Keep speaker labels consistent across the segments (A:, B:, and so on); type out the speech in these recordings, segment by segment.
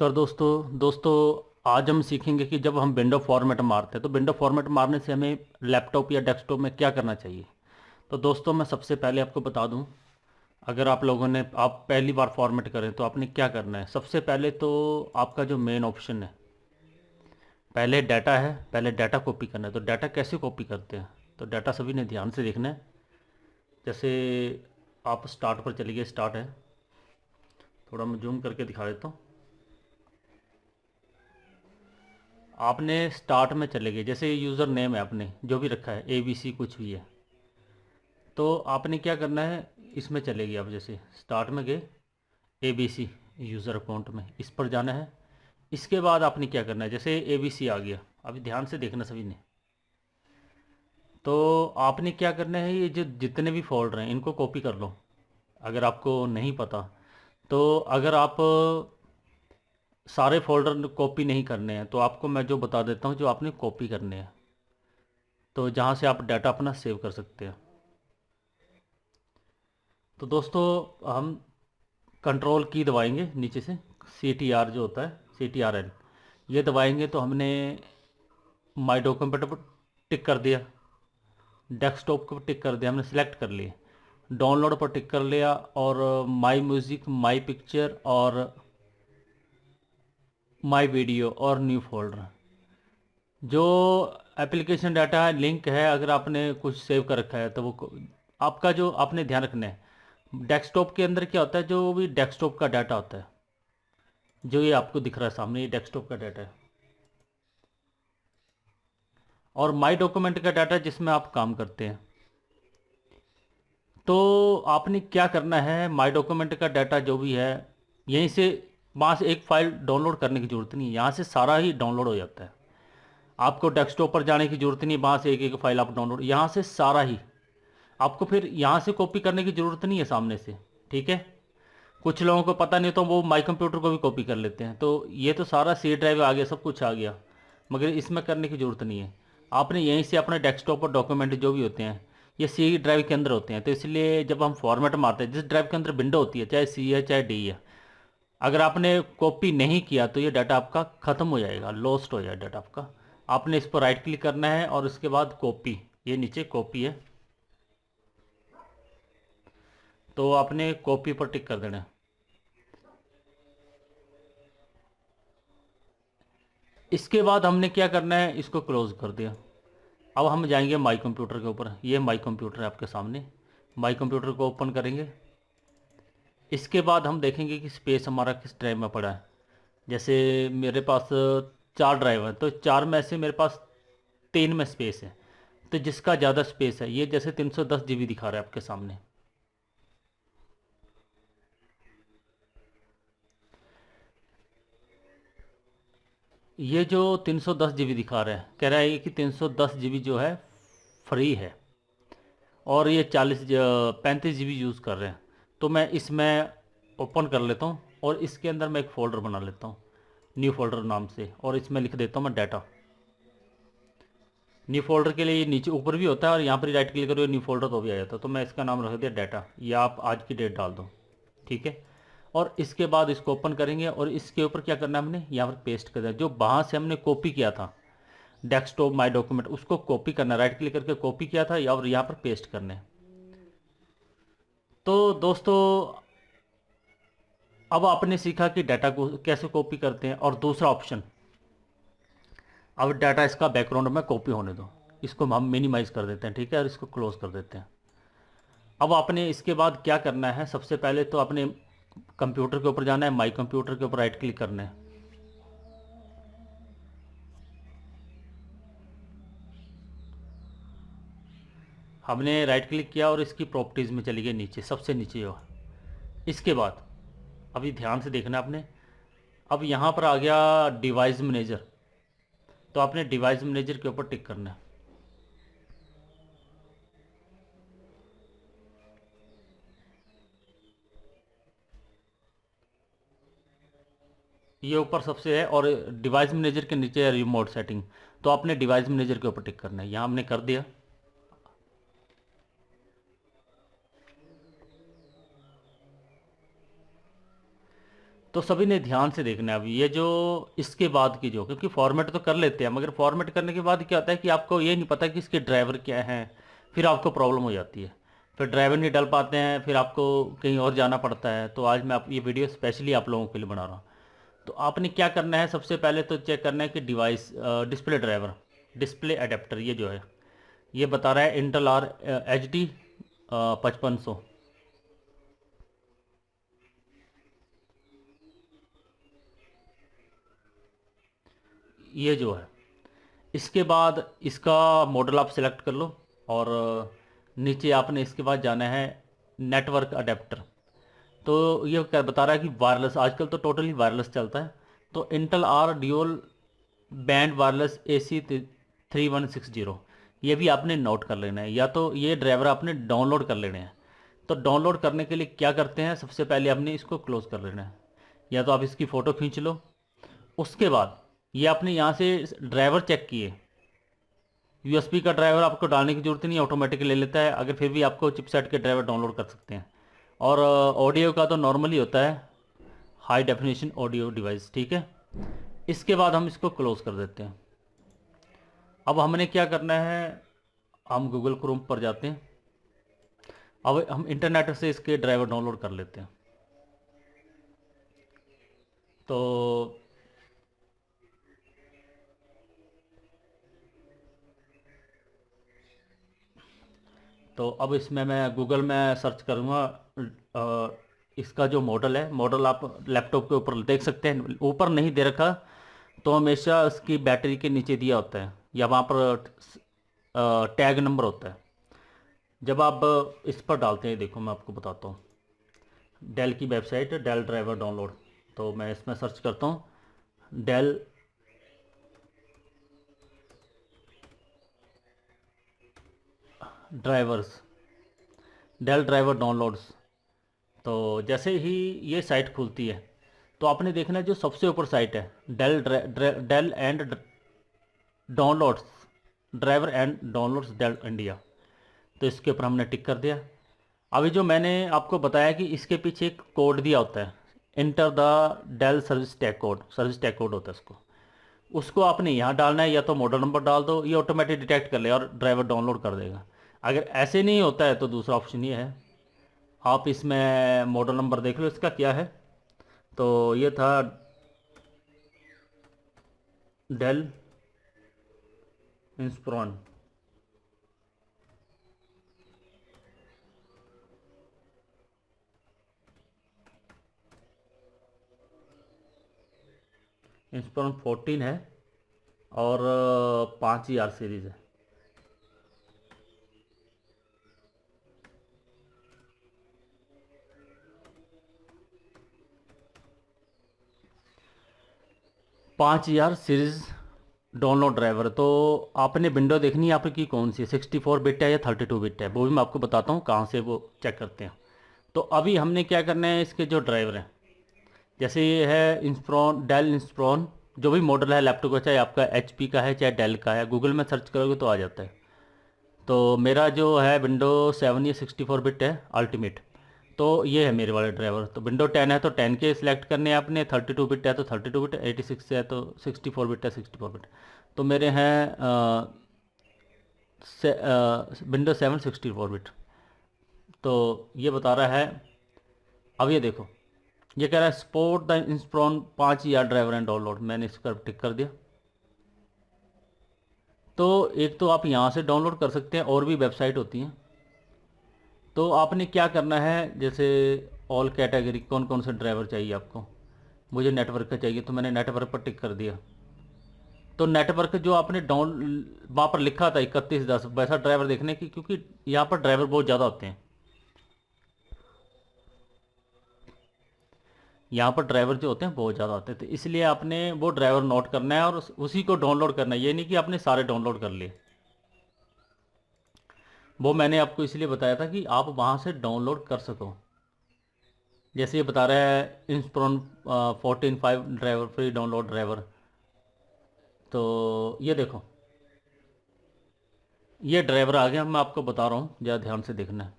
A: नमस्कार दोस्तों आज हम सीखेंगे कि जब हम विंडो फॉर्मेट मारते हैं तो विंडो फॉर्मेट मारने से हमें लैपटॉप या डेस्कटॉप में क्या करना चाहिए। तो दोस्तों मैं सबसे पहले आपको बता दूं, अगर आप पहली बार फॉर्मेट करें तो आपने क्या करना है। सबसे पहले तो आपका जो मेन ऑप्शन है, पहले डाटा है, पहले डाटा कॉपी करना है। तो डाटा कैसे कॉपी करते हैं, तो डाटा सभी ने ध्यान से देखना है। जैसे आप स्टार्ट पर चलिए, स्टार्ट है, थोड़ा मैं जूम करके दिखा देता हूँ। आपने स्टार्ट में चले गए, जैसे यूज़र नेम है आपने जो भी रखा है ABC कुछ भी है, तो आपने क्या करना है, इसमें चले गए। आप जैसे स्टार्ट में गए, ABC यूज़र अकाउंट में इस पर जाना है। इसके बाद आपने क्या करना है, जैसे ABC आ गया, अभी ध्यान से देखना सभी ने। तो आपने क्या करना है, ये जो जितने भी फोल्डर हैं इनको कॉपी कर लो। अगर आपको नहीं पता तो अगर आप सारे फोल्डर कॉपी नहीं करने हैं तो आपको मैं जो बता देता हूँ जो आपने कॉपी करने हैं, तो जहाँ से आप डाटा अपना सेव कर सकते हैं। तो दोस्तों हम कंट्रोल की दबाएंगे नीचे से, CTR जो होता है, CTRL, ये दबाएंगे तो हमने माई डॉक्यूमेंट पर टिक कर दिया, डेस्कटॉप पर टिक कर दिया, हमने सेलेक्ट कर लिए, डाउनलोड पर टिक कर लिया, और माई म्यूज़िक, माई पिक्चर और माई वीडियो और न्यू फोल्डर, जो एप्लीकेशन डाटा है, लिंक है, अगर आपने कुछ सेव कर रखा है तो वो आपका, जो आपने ध्यान रखना है डेस्कटॉप के अंदर क्या होता है, जो भी डेस्कटॉप का डाटा होता है, जो ये आपको दिख रहा है सामने, ये डेस्कटॉप का डाटा है। और माई डॉक्यूमेंट का डाटा जिसमें आप काम करते हैं। तो आपने क्या करना है, माई डॉक्यूमेंट का डाटा जो भी है, यहीं से, वहाँ से एक फ़ाइल डाउनलोड करने की ज़रूरत नहीं है, यहाँ से सारा ही डाउनलोड हो जाता है। आपको डेस्कटॉप पर जाने की ज़रूरत नहीं है, वहाँ से एक एक फ़ाइल आप डाउनलोड, यहाँ से सारा ही। आपको फिर यहाँ से कॉपी करने की ज़रूरत नहीं है सामने से, ठीक है। कुछ लोगों को पता नहीं तो वो माई कंप्यूटर को भी कॉपी कर लेते हैं। तो ये तो सारा C ड्राइव आ गया, सब कुछ आ गया, मगर इसमें करने की ज़रूरत नहीं है। आपने यहीं से अपने डेस्कटॉप पर डॉक्यूमेंट जो भी होते हैं ये C ड्राइव के अंदर होते हैं। तो इसलिए जब हम फॉर्मेट मारते हैं, जिस ड्राइव के अंदर विंडो होती है, चाहे C है चाहे D है, अगर आपने कॉपी नहीं किया तो ये डाटा आपका ख़त्म हो जाएगा, लॉस्ट हो जाएगा डाटा आपका। आपने इस पर राइट क्लिक करना है और उसके बाद कॉपी, ये नीचे कॉपी है, तो आपने कॉपी पर टिक कर देना है। इसके बाद हमने क्या करना है, इसको क्लोज़ कर दिया। अब हम जाएंगे माई कंप्यूटर के ऊपर, ये माई कंप्यूटर है आपके सामने, माई कंप्यूटर को ओपन करेंगे। इसके बाद हम देखेंगे कि स्पेस हमारा किस ड्राइव में पड़ा है। जैसे मेरे पास 4 ड्राइव है, तो 4 में से मेरे पास 3 में स्पेस है। तो जिसका ज़्यादा स्पेस है, ये जैसे 310 GB दिखा रहा है आपके सामने, ये जो 310 GB दिखा रहा है, कह रहा है कि 310 GB जो है फ्री है, और ये 35 GB यूज़ कर रहे हैं। तो मैं इसमें ओपन कर लेता हूँ और इसके अंदर मैं एक फ़ोल्डर बना लेता हूँ न्यू फोल्डर नाम से, और इसमें लिख देता हूँ मैं डाटा। न्यू फोल्डर के लिए ये नीचे ऊपर भी होता है, और यहाँ पर राइट क्लिक करो न्यू फोल्डर तो भी आ जाता है। तो मैं इसका नाम रख दिया डाटा, या आप आज की डेट डाल दो, ठीक है। और इसके बाद इसको ओपन करेंगे और इसके ऊपर क्या करना है, हमने यहाँ पर पेस्ट कर दिया जो वहाँ से हमने कॉपी किया था, डेस्कटॉप माई डॉक्यूमेंट, उसको कॉपी करना, राइट क्लिक करके कॉपी किया था, या और यहाँ पर पेस्ट करना है। तो दोस्तों अब आपने सीखा कि डाटा को कैसे कॉपी करते हैं। और दूसरा ऑप्शन, अब डाटा इसका बैकग्राउंड में कॉपी होने दो, इसको हम मिनिमाइज कर देते हैं, ठीक है, और इसको क्लोज कर देते हैं। अब आपने इसके बाद क्या करना है, सबसे पहले तो अपने कंप्यूटर के ऊपर जाना है, माई कंप्यूटर के ऊपर राइट क्लिक करना है। हमने राइट क्लिक किया और इसकी प्रॉपर्टीज़ में चली गई नीचे, सबसे नीचे हो। इसके बाद अभी ध्यान से देखना आपने, अब यहाँ पर आ गया डिवाइस मैनेजर, तो आपने डिवाइस मैनेजर के ऊपर टिक करना है। ये ऊपर सबसे है, और डिवाइस मैनेजर के नीचे है रिमोट सेटिंग, तो आपने डिवाइस मैनेजर के ऊपर टिक करना है, यहाँ हमने कर दिया। तो सभी ने ध्यान से देखना है। अब ये जो इसके बाद की जो, क्योंकि फॉर्मेट तो कर लेते हैं, मगर फॉर्मेट करने के बाद क्या होता है कि आपको ये नहीं पता कि इसके ड्राइवर क्या हैं, फिर आपको प्रॉब्लम हो जाती है, फिर ड्राइवर नहीं डल पाते हैं, फिर आपको कहीं और जाना पड़ता है। तो आज मैं ये वीडियो स्पेशली आप लोगों के लिए बना रहा हूँ। तो आपने क्या करना है, सबसे पहले तो चेक करना है कि device display driver, display adapter, ये जो है ये बता रहा है इंटेल आर एच डी 5500। ये जो है, इसके बाद इसका मॉडल आप सेलेक्ट कर लो, और नीचे आपने इसके बाद जाना है नेटवर्क अडेप्टर। तो ये क्या बता रहा है कि वायरलेस, आजकल तो टोटली वायरलेस चलता है। तो Intel R dual band wireless A C 3160, ये भी आपने नोट कर लेना है, या तो ये ड्राइवर आपने डाउनलोड कर लेने हैं। तो डाउनलोड करने के लिए क्या करते हैं, सबसे पहले आपने इसको क्लोज कर लेना है, या तो आप इसकी फ़ोटो खींच लो। उसके बाद ये आपने यहाँ से ड्राइवर चेक किए, यूएसबी का ड्राइवर आपको डालने की ज़रूरत नहीं, ऑटोमेटिक ले लेता है। अगर फिर भी आपको चिपसेट के ड्राइवर डाउनलोड कर सकते हैं। और ऑडियो का तो नॉर्मली होता है हाई डेफिनेशन ऑडियो डिवाइस, ठीक है। इसके बाद हम इसको क्लोज कर देते हैं। अब हमने क्या करना है, हम गूगल क्रोम पर जाते हैं। अब हम इंटरनेट से इसके ड्राइवर डाउनलोड कर लेते हैं। तो अब इसमें मैं गूगल में सर्च करूँगा। इसका जो मॉडल है, मॉडल आप लैपटॉप के ऊपर देख सकते हैं, ऊपर नहीं दे रखा तो हमेशा उसकी बैटरी के नीचे दिया होता है, या वहाँ पर टैग नंबर होता है। जब आप इस पर डालते हैं, देखो मैं आपको बताता हूँ, डेल की वेबसाइट डेल ड्राइवर डाउनलोड। तो मैं इसमें सर्च करता हूँ Dell drivers, Dell driver downloads. तो जैसे ही ये साइट खुलती है, तो आपने देखना है जो सबसे ऊपर साइट है, Dell and downloads, driver and downloads Dell India. तो इसके ऊपर हमने टिक कर दिया। अभी जो मैंने आपको बताया कि इसके पीछे एक कोड दिया होता है, enter the Dell service tag code, service tag code होता है उसको, उसको आपने यहाँ डालना है, या तो मॉडल नंबर डाल दो, ये ऑटोमेटिक डिटेक्ट कर ले और ड्राइवर डाउनलोड कर देगा। अगर ऐसे नहीं होता है तो दूसरा ऑप्शन ये है, आप इसमें मॉडल नंबर देख लो इसका क्या है। तो ये था डेल इंस्प्रॉन, इंस्प्रॉन 14 है, और 5000 सीरीज़ है। पाँच हजार सीरीज़ डाउनलोड ड्राइवर। तो आपने विंडो देखनी है आपकी कौन सी है, 64 बिट है या 32 बिट है, वो भी मैं आपको बताता हूँ कहाँ से वो चेक करते हैं। तो अभी हमने क्या करना है, इसके जो ड्राइवर हैं, जैसे ये है इंस्प्रॉन, डेल इंस्प्रॉन, जो भी मॉडल है लैपटॉप का, चाहे आपका एचपी का है चाहे डेल का है, गूगल में सर्च करोगे तो आ जाता है। तो मेरा जो है विंडो 7 या 64 बिट है अल्टीमेट। तो ये है मेरे वाले ड्राइवर। तो विंडो 10 है तो 10 के सिलेक्ट करने हैं आपने, 32 बिट है तो 32 बिट, 86 है तो 64 बिट है 64 बिट। तो मेरे हैं विंडो 7 64 बिट। तो ये बता रहा है, अब ये देखो, ये कह रहा है support the Inspiron 5000 driver and download, मैंने इस पर टिक कर दिया। तो एक तो आप यहाँ से डाउनलोड कर सकते हैं, और भी वेबसाइट होती हैं। तो आपने क्या करना है, जैसे ऑल कैटेगरी, कौन कौन से ड्राइवर चाहिए आपको, मुझे नेटवर्क का चाहिए तो मैंने नेटवर्क पर टिक कर दिया। तो नेटवर्क जो आपने डाउन वहाँ पर लिखा था 3110 वैसा ड्राइवर देखने की, क्योंकि यहाँ पर ड्राइवर बहुत ज़्यादा होते हैं, यहाँ पर ड्राइवर जो होते हैं बहुत ज़्यादा होते हैं, तो इसलिए आपने वो ड्राइवर नोट करना है और उसी को डाउनलोड करना है, ये नहीं कि आपने सारे डाउनलोड कर लिए। वो मैंने आपको इसलिए बताया था कि आप वहाँ से डाउनलोड कर सको। जैसे ये बता रहा है Inspiron 14.5 driver free download driver. तो ये देखो, ये ड्राइवर आ गया, मैं आपको बता रहा हूँ, ज़रा ध्यान से देखना है।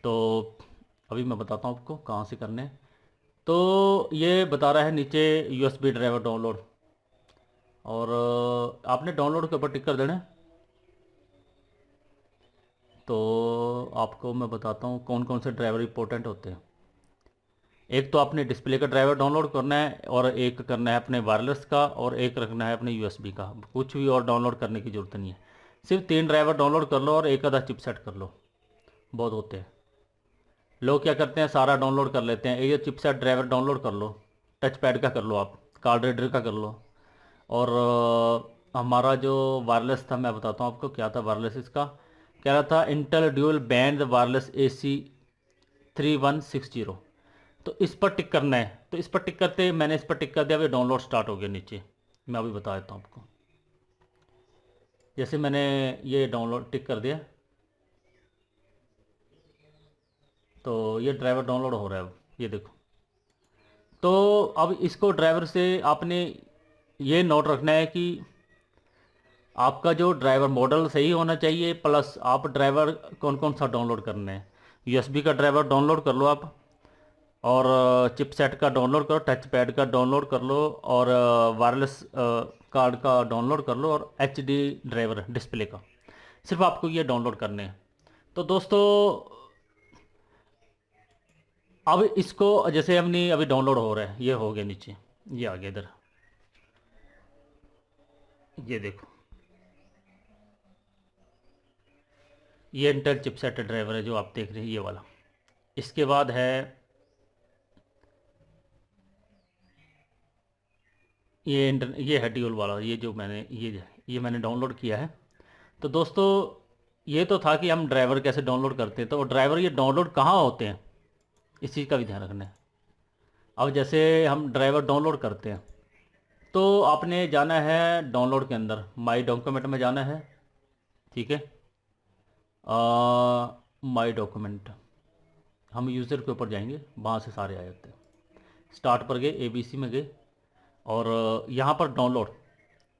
A: तो अभी मैं बताता हूँ आपको कहाँ से करने हैं। तो ये बता रहा है नीचे यूएसबी ड्राइवर डाउनलोड, और आपने डाउनलोड के ऊपर टिक कर देना है। तो आपको मैं बताता हूँ कौन कौन से ड्राइवर इंपॉर्टेंट होते हैं। एक तो आपने डिस्प्ले का ड्राइवर डाउनलोड करना है, और एक करना है अपने वायरलेस का, और एक रखना है अपने यूएसबी का। कुछ भी और डाउनलोड करने की ज़रूरत नहीं है। सिर्फ 3 ड्राइवर डाउनलोड कर लो और एक आधा चिपसेट कर लो, बहुत होते हैं। लोग क्या करते हैं, सारा डाउनलोड कर लेते हैं। ये चिपसेट ड्राइवर डाउनलोड कर लो, टच पैड का कर लो, आप कार्ड रीडर का कर लो। और हमारा जो वायरलेस था, मैं बताता हूँ आपको क्या था वायरलेस इसका। कह रहा था Intel dual band wireless AC 3160। तो इस पर टिक करना है। तो इस पर टिक करते मैंने इस पर टिक कर दिया, अभी डाउनलोड स्टार्ट हो गया नीचे। मैं अभी बता देता हूँ आपको। जैसे मैंने ये डाउनलोड टिक कर दिया, तो ये ड्राइवर डाउनलोड हो रहा है। अब ये देखो। तो अब इसको ड्राइवर से आपने ये नोट रखना है कि आपका जो ड्राइवर मॉडल सही होना चाहिए, प्लस आप ड्राइवर कौन कौन सा डाउनलोड करना है। यूएसबी का ड्राइवर डाउनलोड कर लो आप, और चिपसेट का डाउनलोड करो, टच पैड का डाउनलोड कर लो, और वायरलेस कार्ड का डाउनलोड कर लो, और HD ड्राइवर डिस्प्ले का। सिर्फ आपको ये डाउनलोड करने हैं। तो दोस्तों अब इसको जैसे हमने अभी डाउनलोड हो रहा है, ये हो गया नीचे, ये आ गया इधर, ये देखो। ये इंटेल चिपसेट ड्राइवर है जो आप देख रहे हैं, ये वाला। इसके बाद है ये है ड्यूल वाला, ये जो मैंने ये मैंने डाउनलोड किया है। तो दोस्तों ये तो था कि हम ड्राइवर कैसे डाउनलोड करते हैं। तो ड्राइवर ये डाउनलोड कहाँ होते हैं, इस चीज़ का भी ध्यान रखना है। अब जैसे हम ड्राइवर डाउनलोड करते हैं, तो आपने जाना है डाउनलोड के अंदर, माई डॉक्यूमेंट में जाना है। ठीक है, माई डॉक्यूमेंट, हम यूज़र के ऊपर जाएंगे, वहाँ से सारे आ जाते हैं। स्टार्ट पर गए, ABC में गए, और यहाँ पर डाउनलोड,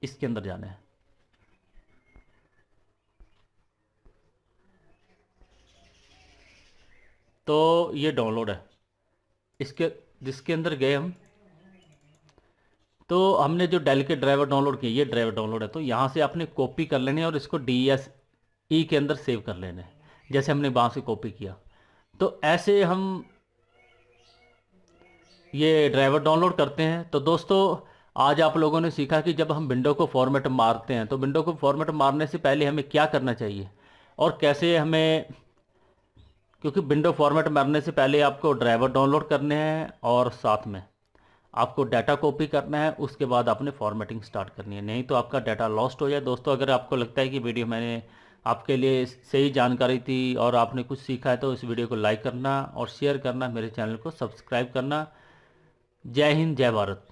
A: इसके अंदर जाना है। तो ये डाउनलोड है, इसके जिसके अंदर गए हम। तो हमने जो डेल के ड्राइवर डाउनलोड किए, ये ड्राइवर डाउनलोड है। तो यहाँ से आपने कॉपी कर लेने हैं और इसको DSE के अंदर सेव कर लेने हैं, जैसे हमने वहाँ से कॉपी किया। तो ऐसे हम ये ड्राइवर डाउनलोड करते हैं। तो दोस्तों आज आप लोगों ने सीखा कि जब हम विंडो को फॉर्मेट मारते हैं, तो विंडो को फॉर्मेट मारने से पहले हमें क्या करना चाहिए, और कैसे हमें, क्योंकि विंडो फॉर्मेट मारने से पहले आपको ड्राइवर डाउनलोड करने हैं, और साथ में आपको डाटा कॉपी करना है। उसके बाद आपने फॉर्मेटिंग स्टार्ट करनी है, नहीं तो आपका डाटा लॉस्ट हो जाए। दोस्तों अगर आपको लगता है कि वीडियो मैंने आपके लिए सही जानकारी थी और आपने कुछ सीखा है, तो इस वीडियो को लाइक करना और शेयर करना, मेरे चैनल को सब्सक्राइब करना। जय हिंद, जय भारत।